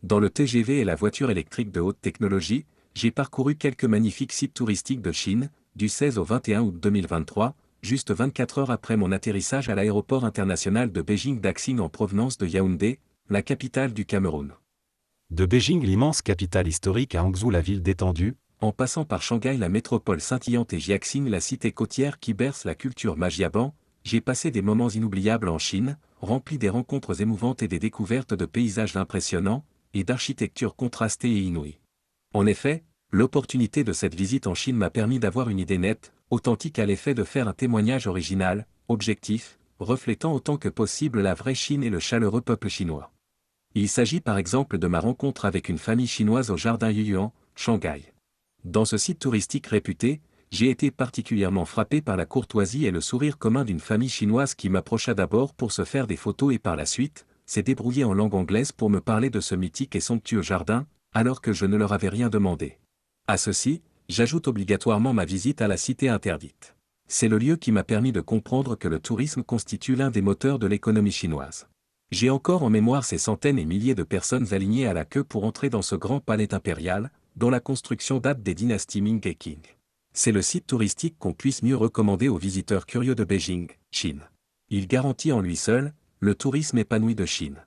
Dans le TGV et la voiture électrique de haute technologie, j'ai parcouru quelques magnifiques sites touristiques de Chine, du 16 au 21 août 2023, juste 24 heures après mon atterrissage à l'aéroport international de Beijing-Daxing en provenance de Yaoundé, la capitale du Cameroun. De Beijing, l'immense capitale historique, à Hangzhou, la ville détendue, En passant par Shanghai, la métropole scintillante, et Jiaxing, la cité côtière qui berce la culture Majiaban, j'ai passé des moments inoubliables en Chine, remplis des rencontres émouvantes et des découvertes de paysages impressionnants, et d'architecture contrastée et inouïe. En effet, l'opportunité de cette visite en Chine m'a permis d'avoir une idée nette, authentique à l'effet de faire un témoignage original, objectif, reflétant autant que possible la vraie Chine et le chaleureux peuple chinois. Il s'agit par exemple de ma rencontre avec une famille chinoise au jardin Yuyuan, Shanghai. Dans ce site touristique réputé, j'ai été particulièrement frappé par la courtoisie et le sourire commun d'une famille chinoise qui m'approcha d'abord pour se faire des photos et par la suite, s'est débrouillée en langue anglaise pour me parler de ce mythique et somptueux jardin, alors que je ne leur avais rien demandé. À ceci, j'ajoute obligatoirement ma visite à la cité interdite. C'est le lieu qui m'a permis de comprendre que le tourisme constitue l'un des moteurs de l'économie chinoise. J'ai encore en mémoire ces centaines et milliers de personnes alignées à la queue pour entrer dans ce grand palais impérial, dont la construction date des dynasties Ming et Qing. C'est le site touristique qu'on puisse mieux recommander aux visiteurs curieux de Beijing, Chine. Il garantit en lui seul le tourisme épanoui de Chine.